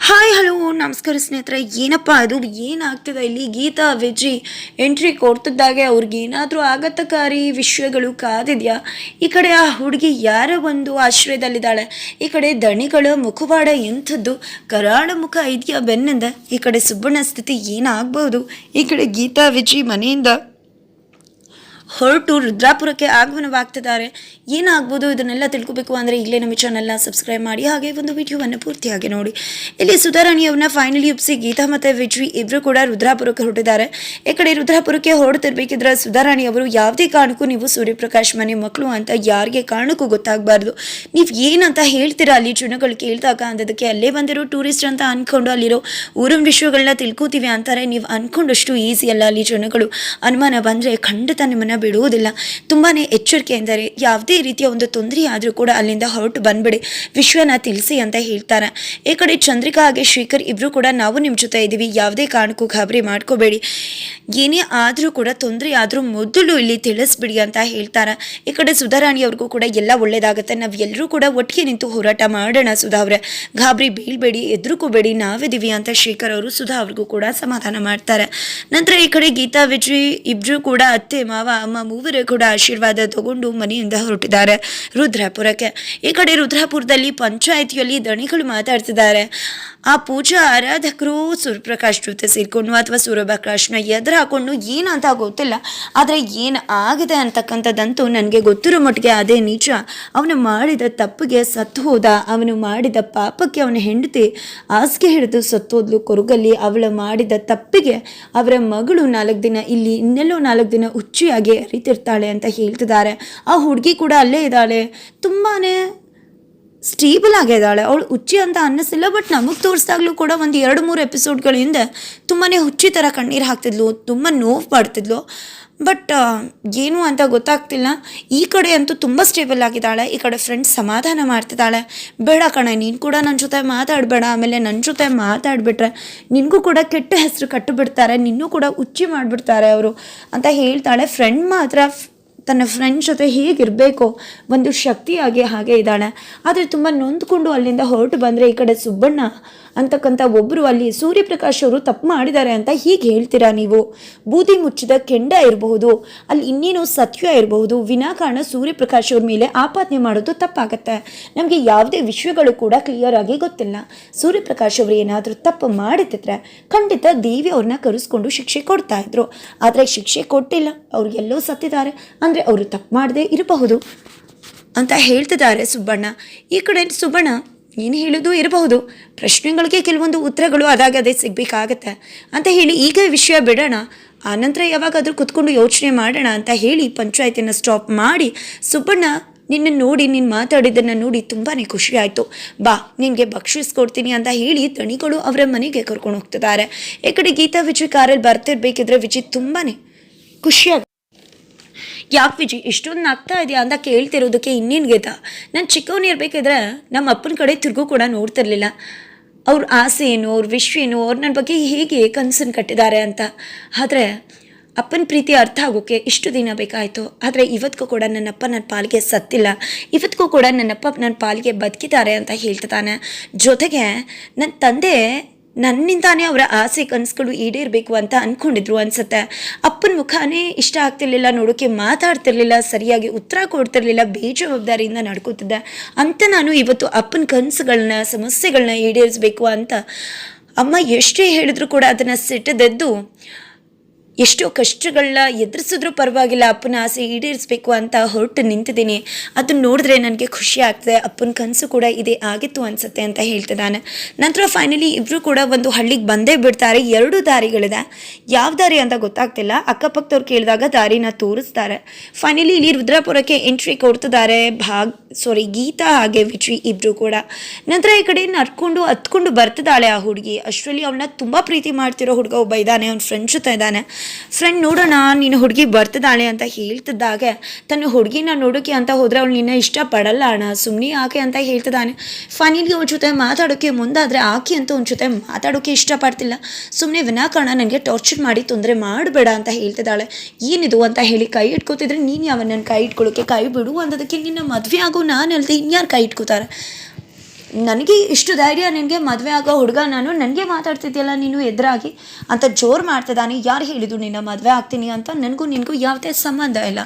Hi hello ನಮಸ್ಕಾರ ಸ್ನೇಹಿತರೆ. ಏನಪ್ಪ ಅದು ಏನಾಗ್ತಿದೆ ಇಲ್ಲಿ? ಗೀತಾ ವಿಜಿ ಎಂಟ್ರಿ ಕೊಡ್ತಿದ್ದಾಗೆ ಅವ್ರಿಗೆ ಏನಾದರೂ ಆಘಾತಕಾರಿ ವಿಷಯಗಳು ಕಾದಿದೆಯಾ? ಈ ಕಡೆ ಆ ಹುಡುಗಿ ಯಾರ ಒಂದು ಆಶ್ರಯದಲ್ಲಿದ್ದಾಳೆ, ಈ ಕಡೆ ದಣಿಗಳ ಮುಖವಾಡ ಎಂಥದ್ದು, ಕರಾಳ ಮುಖ ಇದೆಯಾ ಬೆನ್ನಿಂದ, ಈ ಕಡೆ ಸುಬ್ಬಣ್ಣ ಸ್ಥಿತಿ ಏನಾಗ್ಬೋದು, ಈ ಕಡೆ ಗೀತಾ ವಿಜಿ ಮನೆಯಿಂದ ಹೊರಟು ರುದ್ರಾಪುರಕ್ಕೆ ಆಗಮನವಾಗ್ತಿದ್ದಾರೆ. ಏನಾಗ್ಬೋದು ಇದನ್ನೆಲ್ಲ ತಿಳ್ಕೊಬೇಕು ಅಂದರೆ ಈಗಲೇ ನಮ್ಮ ಚಾನಲ್ನ ಸಬ್ಸ್ಕ್ರೈಬ್ ಮಾಡಿ, ಹಾಗೆ ಒಂದು ವಿಡಿಯೋವನ್ನು ಪೂರ್ತಿಯಾಗಿ ನೋಡಿ. ಇಲ್ಲಿ ಸುಧಾರಾಣಿಯವ್ರನ್ನ ಫೈನಲಿ ಒಪ್ಪಿಸಿ ಗೀತಾ ಮತ್ತು ವಿಜಿ ಇಬ್ಬರು ಕೂಡ ರುದ್ರಾಪುರಕ್ಕೆ ಹೊರಟಿದ್ದಾರೆ. ಈ ಕಡೆ ರುದ್ರಾಪುರಕ್ಕೆ ಹೊರಟಿರ್ಬೇಕಿದ್ರೆ ಸುಧಾರಾಣಿಯವರು ಯಾವುದೇ ಕಾರಣಕ್ಕೂ ನೀವು ಸೂರ್ಯಪ್ರಕಾಶ್ ಮನೆ ಮಕ್ಕಳು ಅಂತ ಯಾರಿಗೆ ಕಾರಣಕ್ಕೂ ಗೊತ್ತಾಗಬಾರ್ದು, ನೀವು ಏನಂತ ಹೇಳ್ತೀರಾ ಅಲ್ಲಿ ಜನಗಳು ಕೇಳ್ದಾಗ ಅಂದದಕ್ಕೆ ಅಲ್ಲೇ ಬಂದಿರೋ ಟೂರಿಸ್ಟ್ ಅಂತ ಅಂದ್ಕೊಂಡು ಅಲ್ಲಿರೋ ಊರಿನ ವಿಷಯಗಳನ್ನ ತಿಳ್ಕೋತೀವಿ ಅಂತಾರೆ. ನೀವು ಅಂದ್ಕೊಂಡಷ್ಟು ಈಸಿ ಅಲ್ಲ, ಅಲ್ಲಿ ಜನಗಳು ಅನುಮಾನ ಬಂದರೆ ಖಂಡಿತ ನಿಮ್ಮನ್ನು ಬಿಡುವುದಿಲ್ಲ. ತುಂಬಾ ಎಚ್ಚರಿಕೆ ಎಂದರೆ ಯಾವುದೇ ರೀತಿಯ ಒಂದು ತೊಂದರೆ ಆದರೂ ಕೂಡ ಅಲ್ಲಿಂದ ಹೊರಟು ಬಂದ್ಬಿಡಿ, ವಿಶ್ವನ ತಿಳಿಸಿ ಅಂತ ಹೇಳ್ತಾರೆ. ಈ ಕಡೆ ಚಂದ್ರಿಕಾ ಹಾಗೆ ಶ್ರೀಕರ್ ಇಬ್ಬರು ಕೂಡ ನಾವು ನಿಮ್ಮ ಜೊತೆ ಇದ್ದೀವಿ, ಯಾವುದೇ ಕಾರಣಕ್ಕೂ ಗಾಬರಿ ಮಾಡ್ಕೋಬೇಡಿ, ಏನೇ ಆದರೂ ಕೂಡ ತೊಂದರೆ ಆದರೂ ಮೊದಲು ಇಲ್ಲಿ ತಿಳಿಸ್ಬಿಡಿ ಅಂತ ಹೇಳ್ತಾರೆ. ಈ ಕಡೆ ಸುಧಾರಾಣಿಯವ್ರಿಗೂ ಕೂಡ ಎಲ್ಲ ಒಳ್ಳೇದಾಗುತ್ತೆ, ನಾವು ಎಲ್ಲರೂ ಕೂಡ ಒಟ್ಟಿಗೆ ನಿಂತು ಹೋರಾಟ ಮಾಡೋಣ ಸುಧಾ ಅವರೇ, ಗಾಬರಿ ಬೀಳ್ಬೇಡಿ, ಎದುರುಕೋಬೇಡಿ, ನಾವಿದ್ದೀವಿ ಅಂತ ಶೇಖರ್ ಅವರು ಸುಧಾ ಅವ್ರಿಗೂ ಕೂಡ ಸಮಾಧಾನ ಮಾಡ್ತಾರೆ. ನಂತರ ಈ ಕಡೆ ಗೀತಾ ವಿಜಯ್ ಇಬ್ಬರು ಕೂಡ ಅತ್ತೆ ಮಾವ ಅಮ್ಮ ಮೂವರು ಕೂಡ ಆಶೀರ್ವಾದ ತಗೊಂಡು ಮನೆಯಿಂದ ಹೊರಟಿದ್ದಾರೆ ರುದ್ರಾಪುರಕ್ಕೆ. ಈ ಕಡೆ ರುದ್ರಾಪುರದಲ್ಲಿ ಪಂಚಾಯಿತಿಯಲ್ಲಿ ದಣಿಗಳು ಮಾತಾಡ್ತಿದ್ದಾರೆ. ಆ ಪೂಜಾ ಆರಾಧಕರು ಸೂರ್ಯಪ್ರಕಾಶ್ ಜೊತೆ ಸೇರ್ಕೊಂಡು ಅಥವಾ ಸೂರ್ಯಪ್ರಕಾಶ್ನ ಎದುರು ಹಾಕೊಂಡು ಏನಂತ ಗೊತ್ತಿಲ್ಲ, ಆದರೆ ಏನು ಆಗಿದೆ ಅಂತಕ್ಕಂಥದ್ದಂತೂ ನನಗೆ ಗೊತ್ತಿರೋ ಮಟ್ಟಿಗೆ ಅದೇ ನಿಜ. ಅವನು ಮಾಡಿದ ತಪ್ಪಿಗೆ ಸತ್ತು ಹೋದ, ಅವನು ಮಾಡಿದ ಪಾಪಕ್ಕೆ ಅವನ ಹೆಂಡತಿ ಹಾಸಿಗೆ ಹಿಡಿದು ಸತ್ತೋದ್ಲು ಕೊರಗಲ್ಲಿ. ಅವಳು ಮಾಡಿದ ತಪ್ಪಿಗೆ ಅವರ ಮಗಳು 4 ದಿನ ಇಲ್ಲಿ, ಇನ್ನೆಲ್ಲೋ 4 ದಿನ ಹುಚ್ಚಿಯಾಗಿ ಅರಿತಿರ್ತಾಳೆ ಅಂತ ಹೇಳ್ತಿದ್ದಾರೆ. ಆ ಹುಡುಗಿ ಕೂಡ ಅಲ್ಲೇ ಇದ್ದಾಳೆ, ತುಂಬಾ ಸ್ಟೇಬಲ್ ಆಗಿದ್ದಾಳೆ, ಅವಳು ಹುಚ್ಚಿ ಅಂತ ಅನ್ನಿಸಿಲ್ಲ. ಬಟ್ ನಮಗೆ ತೋರಿಸ್ದಾಗ್ಲೂ ಕೂಡ ಒಂದು 2-3 ಎಪಿಸೋಡ್ಗಳ ಹಿಂದೆ ತುಂಬಾ ಹುಚ್ಚಿ ಥರ ಕಣ್ಣೀರು ಹಾಕ್ತಿದ್ಲು, ತುಂಬ ನೋವು ಪಡ್ತಿದ್ಲು. ಬಟ್ ಏನು ಅಂತ ಗೊತ್ತಾಗ್ತಿಲ್ಲ. ಈ ಕಡೆ ಅಂತೂ ತುಂಬ ಸ್ಟೇಬಲ್ ಆಗಿದ್ದಾಳೆ. ಈ ಕಡೆ ಫ್ರೆಂಡ್ಸ್ ಸಮಾಧಾನ ಮಾಡ್ತಿದ್ದಾಳೆ, ಬೇಡ ಕಣ ನೀನು ಕೂಡ ನನ್ನ ಜೊತೆ ಮಾತಾಡಬೇಡ, ಆಮೇಲೆ ನನ್ನ ಜೊತೆ ಮಾತಾಡಿಬಿಟ್ರೆ ನಿನಗೂ ಕೂಡ ಕೆಟ್ಟ ಹೆಸರು ಕಟ್ಟಿಬಿಡ್ತಾರೆ, ನಿನ್ನೂ ಕೂಡ ಹುಚ್ಚಿ ಮಾಡಿಬಿಡ್ತಾರೆ ಅವರು ಅಂತ ಹೇಳ್ತಾಳೆ. ಫ್ರೆಂಡ್ ಮಾತ್ರ ತನ್ನ ಫ್ರೆಂಡ್ ಜೊತೆ ಹೇಗಿರಬೇಕೋ ಒಂದು ಶಕ್ತಿಯಾಗಿ ಹಾಗೆ ಇದ್ದಾಳೆ. ಆದರೆ ತುಂಬ ನೊಂದ್ಕೊಂಡು ಅಲ್ಲಿಂದ ಹೊರಟು ಬಂದರೆ ಈ ಕಡೆ ಸುಬ್ಬಣ್ಣ ಅಂತಕ್ಕಂಥ ಒಬ್ಬರು ಅಲ್ಲಿ ಸೂರ್ಯಪ್ರಕಾಶ್ ಅವರು ತಪ್ಪು ಮಾಡಿದ್ದಾರೆ ಅಂತ ಹೀಗೆ ಹೇಳ್ತೀರಾ ನೀವು? ಬೂದಿ ಮುಚ್ಚಿದ ಕೆಂಡ ಇರಬಹುದು, ಅಲ್ಲಿ ಇನ್ನೇನು ಸತ್ಯ ಇರಬಹುದು, ವಿನಾಕಾರಣ ಸೂರ್ಯಪ್ರಕಾಶ್ ಅವ್ರ ಮೇಲೆ ಆಪಾದನೆ ಮಾಡೋದು ತಪ್ಪಾಗತ್ತೆ. ನಮಗೆ ಯಾವುದೇ ವಿಷಯಗಳು ಕೂಡ ಕ್ಲಿಯರ್ ಆಗಿ ಗೊತ್ತಿಲ್ಲ. ಸೂರ್ಯಪ್ರಕಾಶ್ ಅವರು ಏನಾದರೂ ತಪ್ಪು ಮಾಡುತ್ತಿದ್ರೆ ಖಂಡಿತ ದೇವಿ ಅವ್ರನ್ನ ಕರೆಸ್ಕೊಂಡು ಶಿಕ್ಷೆ ಕೊಡ್ತಾ ಇದ್ರು, ಆದರೆ ಶಿಕ್ಷೆ ಕೊಟ್ಟಿಲ್ಲ, ಅವ್ರು ಎಲ್ಲೋ ಸತ್ತಿದ್ದಾರೆ ಅಂದರೆ ಅವರು ತಪ್ಪು ಮಾಡದೇ ಇರಬಹುದು ಅಂತ ಹೇಳ್ತಿದ್ದಾರೆ ಸುಬ್ಬಣ್ಣ. ಈ ಕಡೆ ಸುಬ್ಬಣ್ಣ ಏನು ಹೇಳೋದು ಇರಬಹುದು, ಪ್ರಶ್ನೆಗಳಿಗೆ ಕೆಲವೊಂದು ಉತ್ತರಗಳು ಅದೇ ಸಿಗಬೇಕಾಗತ್ತೆ ಅಂತ ಹೇಳಿ ಈಗ ವಿಷಯ ಬಿಡೋಣ, ಆನಂತರ ಯಾವಾಗಾದರೂ ಕುತ್ಕೊಂಡು ಯೋಚನೆ ಮಾಡೋಣ ಅಂತ ಹೇಳಿ ಪಂಚಾಯತಿನ ಸ್ಟಾಪ್ ಮಾಡಿ ಸುಬ್ಬಣ್ಣ ನಿನ್ನ ನೋಡಿ, ನೀನು ಮಾತಾಡಿದ್ದನ್ನು ನೋಡಿ ತುಂಬಾ ಖುಷಿ ಆಯಿತು, ಬಾ ನಿನಗೆ ಬಕ್ಷಿಸ್ಕೊಡ್ತೀನಿ ಅಂತ ಹೇಳಿ ದಣಿಗಳು ಅವರ ಮನೆಗೆ ಕರ್ಕೊಂಡು ಹೋಗ್ತಿದ್ದಾರೆ. ಈ ಕಡೆ ಗೀತಾ ವಿಜಯ್ ಕಾರಲ್ಲಿ ಬರ್ತಿರ್ಬೇಕಿದ್ರೆ ವಿಜಯ್ ತುಂಬಾ ಖುಷಿಯಾಗಿ, ಯಾಕೆ ವಿಜಯ್ ಇಷ್ಟೊಂದು ನಗ್ತಾ ಇದೆಯಾ ಅಂತ ಕೇಳ್ತಿರೋದಕ್ಕೆ ಇನ್ನೇನು ಗೀತಾ, ನಾನು ಚಿಕ್ಕವನಿರ್ಬೇಕಿದ್ರೆ ನಮ್ಮ ಅಪ್ಪನ ಕಡೆ ತಿರುಗು ಕೂಡ ನೋಡ್ತಿರ್ಲಿಲ್ಲ, ಅವ್ರ ಆಸೆ ಏನು, ಅವ್ರ ವಿಷ್ ಏನು, ಅವ್ರು ನನ್ನ ಬಗ್ಗೆ ಹೇಗೆ ಕನಸನ್ನು ಕಟ್ಟಿದ್ದಾರೆ ಅಂತ. ಆದರೆ ಅಪ್ಪನ ಪ್ರೀತಿ ಅರ್ಥ ಆಗೋಕ್ಕೆ ಇಷ್ಟು ದಿನ ಬೇಕಾಯಿತು, ಆದರೆ ಇವತ್ತಿಗೂ ಕೂಡ ನನ್ನಪ್ಪ ನನ್ನ ಪಾಲಿಗೆ ಸತ್ತಿಲ್ಲ, ಇವತ್ತಿಗೂ ಕೂಡ ನನ್ನಪ್ಪ ನನ್ನ ಪಾಲಿಗೆ ಬದುಕಿದ್ದಾರೆ ಅಂತ ಹೇಳ್ತಿದ್ದಾನೆ. ಜೊತೆಗೆ ನನ್ನ ತಂದೆ ನನ್ನಿಂದಾನೇ ಅವರ ಆಸೆ ಕನಸುಗಳು ಈಡೇರಬೇಕು ಅಂತ ಅಂದ್ಕೊಂಡಿದ್ರು ಅನಿಸುತ್ತೆ. ಅಪ್ಪನ ಮುಖಾನೇ ಇಷ್ಟ ಆಗ್ತಿರ್ಲಿಲ್ಲ ನೋಡೋಕ್ಕೆ, ಮಾತಾಡ್ತಿರ್ಲಿಲ್ಲ, ಸರಿಯಾಗಿ ಉತ್ತರ ಕೊಡ್ತಿರ್ಲಿಲ್ಲ, ಬೇಜವಾಬ್ದಾರಿಯಿಂದ ನಡ್ಕೋತಿದ್ದೆ ಅಂತ ನಾನು ಇವತ್ತು ಅಪ್ಪನ ಕನಸುಗಳನ್ನ ಸಮಸ್ಯೆಗಳನ್ನ ಈಡೇರಿಸಬೇಕು ಅಂತ ಅಮ್ಮ ಎಷ್ಟೇ ಹೇಳಿದ್ರು ಕೂಡ ಅದನ್ನು ಸಿಟ್ಟದೆದ್ದು ಎಷ್ಟೋ ಕಷ್ಟಗಳನ್ನ ಎದುರಿಸಿದ್ರೂ ಪರವಾಗಿಲ್ಲ ಅಪ್ಪನ ಆಸೆ ಈಡೇರಿಸಬೇಕು ಅಂತ ಹೊರಟು ನಿಂತಿದ್ದೀನಿ. ಅದನ್ನು ನೋಡಿದ್ರೆ ನನಗೆ ಖುಷಿ ಆಗ್ತದೆ, ಅಪ್ಪನ ಕನಸು ಕೂಡ ಇದೇ ಆಗಿತ್ತು ಅನಿಸುತ್ತೆ ಅಂತ ಹೇಳ್ತಿದ್ದಾನೆ. ನಂತರ ಫೈನಲಿ ಇಬ್ಬರು ಕೂಡ ಒಂದು ಹಳ್ಳಿಗೆ ಬಂದೇ ಬಿಡ್ತಾರೆ. 2 ದಾರಿಗಳಿದೆ, ಯಾವ ದಾರಿ ಅಂತ ಗೊತ್ತಾಗ್ತಿಲ್ಲ. ಅಕ್ಕಪಕ್ಕದವ್ರು ಕೇಳಿದಾಗ ದಾರಿನ ತೋರಿಸ್ತಾರೆ. ಫೈನಲಿ ಇಲ್ಲಿ ರುದ್ರಾಪುರಕ್ಕೆ ಎಂಟ್ರಿ ಕೊಡ್ತಿದ್ದಾರೆ ಗೀತಾ ಹಾಗೆ ವಿಜಯ್ ಇಬ್ಬರು ಕೂಡ. ನಂತರ ಈ ಕಡೆ ನಡ್ಕೊಂಡು ಹತ್ಕೊಂಡು ಬರ್ತಿದ್ದಾಳೆ ಆ ಹುಡುಗಿ. ಅಷ್ಟರಲ್ಲಿ ಅವಳನ್ನ ತುಂಬ ಪ್ರೀತಿ ಮಾಡ್ತಿರೋ ಹುಡುಗ ಒಬ್ಬ ಇದ್ದಾನೆ, ಅವ್ನ ಫ್ರೆಂಡ್ ಜೊತೆ ಇದ್ದಾನೆ. ಫ್ರೆಂಡ್ ನೋಡೋಣ ನೀನು ಹುಡುಗಿ ಬರ್ತಿದ್ದಾಳೆ ಅಂತ ಹೇಳ್ತಿದ್ದಾಗೆ ತನ್ನ ಹುಡುಗಿನ ನೋಡೋಕೆ ಅಂತ ಹೋದರೆ ಅವಳು ನಿನ್ನ ಇಷ್ಟಪಡಲ್ಲ ಅಣ್ಣ, ಸುಮ್ಮನೆ ಆಕೆ ಅಂತ ಹೇಳ್ತಿದ್ದಾನೆ. ಫೈನಲಿ ಅವ್ರ ಜೊತೆ ಮಾತಾಡೋಕ್ಕೆ ಮುಂದಾದರೆ ಆಕೆ ಅಂತ ಅವ್ನ ಜೊತೆ ಮಾತಾಡೋಕ್ಕೆ ಇಷ್ಟಪಡ್ತಿಲ್ಲ, ಸುಮ್ಮನೆ ವಿನಾಕಾರಣ ನನಗೆ ಟಾರ್ಚರ್ ಮಾಡಿ ತೊಂದರೆ ಮಾಡಬೇಡ ಅಂತ ಹೇಳ್ತಿದ್ದಾಳೆ. ಏನಿದು ಅಂತ ಹೇಳಿ ಕೈ ಇಟ್ಕೋತಿದ್ರೆ ನೀನು ಯಾವ ನನ್ನ ಕೈ ಇಟ್ಕೊಳ್ಳೋಕ್ಕೆ, ಕೈ ಬಿಡು ಅಂದದಕ್ಕೆ ನಿನ್ನ ಮದುವೆ ಆಗೋ ನಾನು ಅಲ್ಲದೆ ಇನ್ಯಾರು ಕೈ ಇಟ್ಕೋತಾರೆ. ನನಗೆ ಇಷ್ಟು ಧೈರ್ಯ ನಿನಗೆ ಮದುವೆ ಆಗೋ ಹುಡುಗ ನಾನು, ನನಗೆ ಮಾತಾಡ್ತಿದ್ಯಲ್ಲ ನೀನು ಎದುರಾಗಿ ಅಂತ ಜೋರು ಮಾಡ್ತಿದ್ದಾನೆ. ಯಾರು ಹೇಳಿದ್ರು ನಿನ್ನ ಮದುವೆ ಆಗ್ತೀನಿ ಅಂತ? ನನಗೂ ನಿನಗೂ ಯಾವುದೇ ಸಂಬಂಧ ಇಲ್ಲ,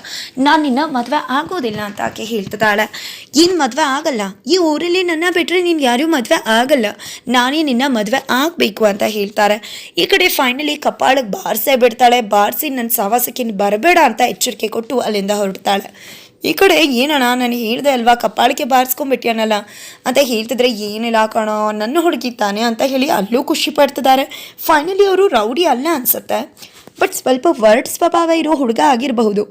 ನಾನು ನಿನ್ನ ಮದುವೆ ಆಗೋದಿಲ್ಲ ಅಂತ ಆಕೆ ಹೇಳ್ತಿದ್ದಾಳೆ. ಏನು ಮದುವೆ ಆಗಲ್ಲ, ಈ ಊರಲ್ಲಿ ನನ್ನ ಬಿಟ್ಟರೆ ನೀನು ಯಾರೂ ಮದುವೆ ಆಗಲ್ಲ, ನಾನೇ ನಿನ್ನ ಮದುವೆ ಆಗಬೇಕು ಅಂತ ಹೇಳ್ತಾರೆ. ಈ ಕಡೆ ಫೈನಲಿ ಕಪಾಳಕ್ಕೆ ಬಾರಿಸೇ ಬಿಡ್ತಾಳೆ. ಬಾರಿಸಿ ನನ್ನ ಸಹವಾಸಕ್ಕೆ ಬರಬೇಡ ಅಂತ ಎಚ್ಚರಿಕೆ ಕೊಟ್ಟು ಅಲ್ಲಿಂದ ಹೊರಡ್ತಾಳೆ. ಈ ಕಡೆ ಏನಣ್ಣ ನಾನು ಹೇಳಿದೆ ಅಲ್ವಾ ಕಪಾಳಿಗೆ ಬಾರಿಸ್ಕೊಂಡ್ಬಿಟ್ಯಾನಲ್ಲ ಅಂತ ಹೇಳ್ತಿದ್ರೆ, ಏನಿಲ್ಲ ಕಣೋ ನನ್ನ ಹುಡುಗಿ ತಾನೆ ಅಂತ ಹೇಳಿ ಅಲ್ಲೂ ಖುಷಿ ಪಡ್ತಿದ್ದಾರೆ. ಫೈನಲಿ ಅವರು ರೌಡಿ ಅಲ್ಲ ಅನಿಸುತ್ತೆ, ಬಟ್ ಸ್ವಲ್ಪ ವರ್ಡ್ ಸ್ವಭಾವ ಇರೋ ಹುಡುಗ ಆಗಿರಬಹುದು.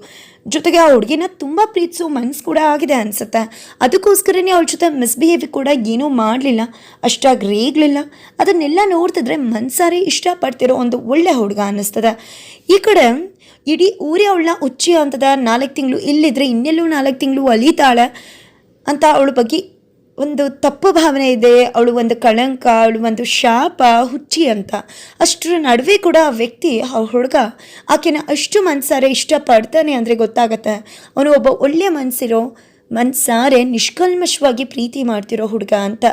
ಜೊತೆಗೆ ಆ ಹುಡುಗಿನ ತುಂಬ ಪ್ರೀತಿಸೋ ಮನ್ಸು ಕೂಡ ಆಗಿದೆ ಅನಿಸುತ್ತೆ. ಅದಕ್ಕೋಸ್ಕರನೇ ಅವಳ ಜೊತೆ ಮಿಸ್ಬಿಹೇವ್ ಕೂಡ ಏನೂ ಮಾಡಲಿಲ್ಲ, ಅಷ್ಟಾಗಿ ರೇಗಲಿಲ್ಲ. ಅದನ್ನೆಲ್ಲ ನೋಡ್ತಿದ್ರೆ ಮನ್ಸಾರೆ ಇಷ್ಟಪಡ್ತಿರೋ ಒಂದು ಒಳ್ಳೆ ಹುಡುಗ ಅನ್ನಿಸ್ತದೆ. ಈ ಕಡೆ ಇಡೀ ಊರೇ ಅವಳನ್ನ ಹುಚ್ಚಿ ಅಂತದ, 4 ತಿಂಗಳು ಇಲ್ಲಿದ್ರೆ ಇನ್ನೆಲ್ಲೂ 4 ತಿಂಗಳು ಅಲಿತಾಳೆ ಅಂತ ಅವಳ ಬಗ್ಗೆ ಒಂದು ತಪ್ಪು ಭಾವನೆ ಇದೆ. ಅವಳು ಒಂದು ಕಳಂಕ, ಅವಳು ಒಂದು ಶಾಪ, ಹುಚ್ಚಿ ಅಂತ. ಅಷ್ಟರ ನಡುವೆ ಕೂಡ ಆ ವ್ಯಕ್ತಿ, ಆ ಹುಡುಗ ಆಕೆನ ಅಷ್ಟು ಮನಸಾರೆ ಇಷ್ಟಪಡ್ತಾನೆ ಅಂದರೆ ಗೊತ್ತಾಗತ್ತೆ ಅವನು ಒಬ್ಬ ಒಳ್ಳೆಯ ಮನ್ಸಾರೆ ನಿಷ್ಕಲ್ಮಶವಾಗಿ ಪ್ರೀತಿ ಮಾಡ್ತಿರೋ ಹುಡುಗ ಅಂತ.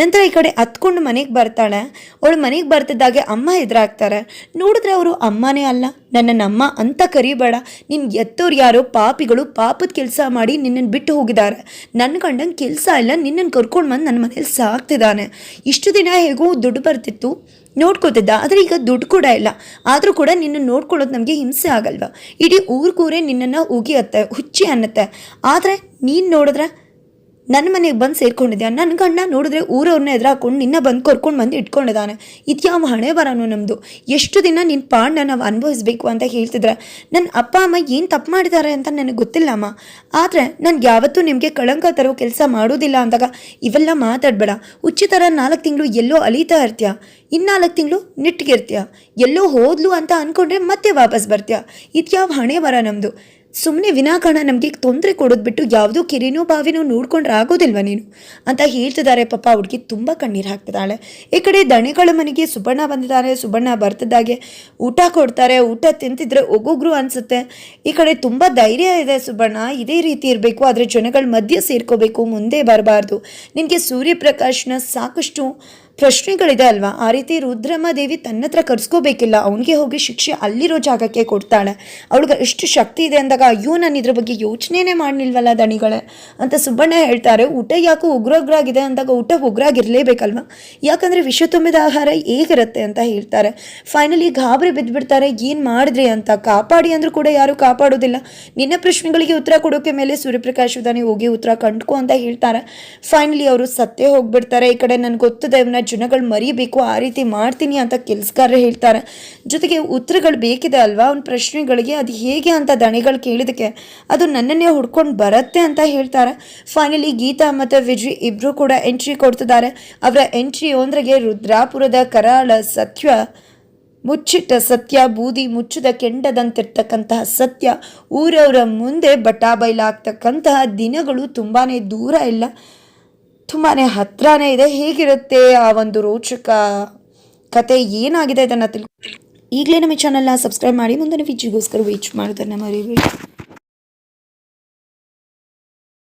ನಂತರ ಈ ಕಡೆ ಹತ್ಕೊಂಡು ಮನೆಗೆ ಬರ್ತಾಳೆ. ಅವಳು ಮನೆಗೆ ಬರ್ತಿದ್ದಾಗೆ ಅಮ್ಮ ಎದುರಾಗ್ತಾರೆ. ನೋಡಿದ್ರೆ ಅವರು ಅಮ್ಮನೇ ಅಲ್ಲ, ನನ್ನಮ್ಮ ಅಂತ ಕರಿಬೇಡ, ನಿನ್ನ ಎತ್ತೋರು ಯಾರೋ ಪಾಪಿಗಳು, ಪಾಪದ ಕೆಲಸ ಮಾಡಿ ನಿನ್ನನ್ನು ಬಿಟ್ಟು ಹೋಗಿದ್ದಾರೆ. ನನ್ನ ಗಂಡಂಗೆ ಕೆಲಸ ಇಲ್ಲ, ನಿನ್ನನ್ನು ಕರ್ಕೊಂಡು ಬಂದು ನನ್ನ ಮನೇಲಿ ಸಾಕ್ತಿದ್ದಾನೆ. ಇಷ್ಟು ದಿನ ಹೇಗೋ ದುಡ್ಡು ಬರ್ತಿತ್ತು ನೋಡ್ಕೋತಿದ್ದ, ಆದರೆ ಈಗ ದುಡ್ಡು ಕೂಡ ಇಲ್ಲ. ಆದರೂ ಕೂಡ ನಿನ್ನ ನೋಡ್ಕೊಳ್ಳೋದು ನಮಗೆ ಹಿಂಸೆ ಆಗಲ್ವ? ಇಡೀ ಊರ್ಗೂರೇ ನಿನ್ನನ್ನು ಉಗಿಯತ್ತೆ, ಹುಚ್ಚಿ ಅನ್ನತ್ತೆ. ಆದರೆ ನೀನು ನೋಡಿದ್ರೆ ನನ್ನ ಮನೆಗೆ ಬಂದು ಸೇರ್ಕೊಂಡಿದ್ಯಾ, ನನ್ನ ಗಂಡ ನೋಡಿದ್ರೆ ಊರವ್ರನ್ನ ಎದುರಾಕೊಂಡು ನಿನ್ನ ಬಂದು ಕರ್ಕೊಂಡು ಬಂದು ಇಟ್ಕೊಂಡಿದ್ದಾನೆ. ಇದ್ಯಾವ ಹಣೆ ಬರೋನು ನಮ್ಮದು? ಎಷ್ಟು ದಿನ ನಿನ್ನ ಪಾಡನ್ನ ನಾವು ಅನುಭವಿಸ್ಬೇಕು ಅಂತ ಹೇಳ್ತಿದ್ರೆ, ನನ್ನ ಅಪ್ಪ ಅಮ್ಮ ಏನು ತಪ್ಪು ಮಾಡಿದ್ದಾರೆ ಅಂತ ನನಗೆ ಗೊತ್ತಿಲ್ಲಮ್ಮ, ಆದರೆ ನನಗೆ ಯಾವತ್ತೂ ನಿಮಗೆ ಕಳಂಕ ತರೋ ಕೆಲಸ ಮಾಡೋದಿಲ್ಲ ಅಂದಾಗ ಇವೆಲ್ಲ ಮಾತಾಡಬೇಡ. ಹುಚ್ಚಿ ಥರ 4 ತಿಂಗಳು ಎಲ್ಲೋ ಅಲೀತಾ ಇರ್ತೀಯ, ಇನ್ನು 4 ತಿಂಗಳು ನಿಟ್ಟಿಗಿರ್ತೀಯ, ಎಲ್ಲೋ ಹೋದ್ಲು ಅಂತ ಅಂದ್ಕೊಂಡ್ರೆ ಮತ್ತೆ ವಾಪಸ್ ಬರ್ತೀಯ. ಇದ್ಯಾವ ಹಣೆ ಬರ ನಮ್ಮದು? ಸುಮ್ಮನೆ ವಿನಾಕಾರಣ ನಮಗೆ ತೊಂದರೆ ಕೊಡೋದು ಬಿಟ್ಟು ಯಾವುದೋ ಕೆರೆನೋ ಬಾವಿನೋ ನೋಡ್ಕೊಂಡ್ರೆ ಆಗೋದಿಲ್ವ ನೀನು ಅಂತ ಹೇಳ್ತಿದ್ದಾರೆ. ಪಾಪ ಹುಡುಗಿ ತುಂಬ ಕಣ್ಣೀರು ಹಾಕ್ತಿದ್ದಾಳೆ. ಈ ಕಡೆ ದಣಿಗಳ ಮನೆಗೆ ಸುಬಣ್ಣ ಬಂದಿದ್ದಾರೆ. ಸುಬಣ್ಣ ಬರ್ತಿದ್ದಾಗೆ ಊಟ ಕೊಡ್ತಾರೆ. ಊಟ ತಿಂತಿದ್ರೆ ಒಗ್ಗೊಗ್ರು ಅನಿಸುತ್ತೆ. ಈ ಕಡೆ ತುಂಬ ಧೈರ್ಯ ಇದೆ ಸುಬಣ್ಣ, ಇದೇ ರೀತಿ ಇರಬೇಕು, ಆದರೆ ಜನಗಳ ಮಧ್ಯೆ ಸೇರ್ಕೋಬೇಕು, ಮುಂದೆ ಬರಬಾರ್ದು. ನಿನಗೆ ಸೂರ್ಯಪ್ರಕಾಶ್ನ ಸಾಕಷ್ಟು ಪ್ರಶ್ನೆಗಳಿದೆ ಅಲ್ವಾ, ಆ ರೀತಿ ರುದ್ರಮ್ಮ ದೇವಿ ತನ್ನ ಹತ್ರ ಕರ್ಸ್ಕೋಬೇಕಿಲ್ಲ, ಅವನಿಗೆ ಹೋಗಿ ಶಿಕ್ಷೆ ಅಲ್ಲಿರೋ ಜಾಗಕ್ಕೆ ಕೊಡ್ತಾಳೆ. ಅವಳಿಗೆ ಎಷ್ಟು ಶಕ್ತಿ ಇದೆ ಅಂದಾಗ, ಅಯ್ಯೋ ನಾನು ಇದ್ರ ಬಗ್ಗೆ ಯೋಚನೆನೇ ಮಾಡಲಿಲ್ವಲ್ಲ ದಣಿಗಳೇ ಅಂತ ಸುಬ್ಬಣ್ಣ ಹೇಳ್ತಾರೆ. ಊಟ ಯಾಕೋ ಉಗ್ರಾಗಿದೆ ಅಂದಾಗ ಊಟ ಉಗ್ರಾಗಿರ್ಲೇಬೇಕಲ್ವ, ಯಾಕಂದರೆ ವಿಷ ತುಂಬಿದ ಆಹಾರ ಹೇಗಿರುತ್ತೆ ಅಂತ ಹೇಳ್ತಾರೆ. ಫೈನಲಿ ಗಾಬರಿ ಬಿದ್ದುಬಿಡ್ತಾರೆ. ಏನು ಮಾಡಿದ್ರಿ ಅಂತ. ಕಾಪಾಡಿ ಅಂದರೂ ಕೂಡ ಯಾರು ಕಾಪಾಡೋದಿಲ್ಲ. ನಿನ್ನ ಪ್ರಶ್ನೆಗಳಿಗೆ ಉತ್ತರ ಕೊಡೋಕೆ ಮೇಲೆ ಸೂರ್ಯಪ್ರಕಾಶ್ ಉದಾನೆ ಹೋಗಿ ಉತ್ತರ ಕಂಡ್ಕೊ ಅಂತ ಹೇಳ್ತಾರೆ. ಫೈನಲಿ ಅವರು ಸತ್ತೇ ಹೋಗ್ಬಿಡ್ತಾರೆ. ಈ ಕಡೆ ನನಗೆ ಗೊತ್ತದೆ ಇವನ್ನ ಜನಗಳು ಮರಿಬೇಕು, ಆ ರೀತಿ ಮಾಡ್ತೀನಿ ಅಂತ ಕೆಲಸಗಾರರು ಹೇಳ್ತಾರೆ. ಜೊತೆಗೆ ಉತ್ತರಗಳು ಬೇಕಿದೆ ಅಲ್ವಾ ಅವನ ಪ್ರಶ್ನೆಗಳಿಗೆ, ಅದು ಹೇಗೆ ಅಂತ ದಣಿಗಳು ಕೇಳಿದಕ್ಕೆ ಅದು ನನ್ನನ್ನೇ ಹುಡ್ಕೊಂಡು ಬರುತ್ತೆ ಅಂತ ಹೇಳ್ತಾರೆ. ಫೈನಲಿ ಗೀತಾ ಮತ್ತು ವಿಜಯ್ ಇಬ್ಬರು ಕೂಡ ಎಂಟ್ರಿ ಕೊಡ್ತಿದ್ದಾರೆ. ಅವರ ಎಂಟ್ರಿ ಒಂದ್ರಿಗೆ ರುದ್ರಾಪುರದ ಕರಾಳ ಸತ್ಯ, ಮುಚ್ಚಿಟ್ಟ ಸತ್ಯ, ಬೂದಿ ಮುಚ್ಚಿದ ಕೆಂಡದಂತಿರ್ತಕ್ಕಂತಹ ಸತ್ಯ ಊರವರ ಮುಂದೆ ಬಟಾಬೈಲಾಗ್ತಕ್ಕಂತಹ ದಿನಗಳು ತುಂಬಾ ದೂರ ಇಲ್ಲ, ತುಂಬಾ ಹತ್ರನೇ ಇದೆ. ಹೇಗಿರುತ್ತೆ ಆ ಒಂದು ರೋಚಕ ಕತೆ, ಏನಾಗಿದೆ ಇದನ್ನು ಈಗಲೇ ನಮ್ಮ ಚಾನಲ್ನ ಸಬ್ಸ್ಕ್ರೈಬ್ ಮಾಡಿ ಮುಂದಿನ ವಿಡಿಯೋಗೋಸ್ಕರ ವೇಟ್ ಮಾಡೋದನ್ನು ಮರಿಬೇಡಿ.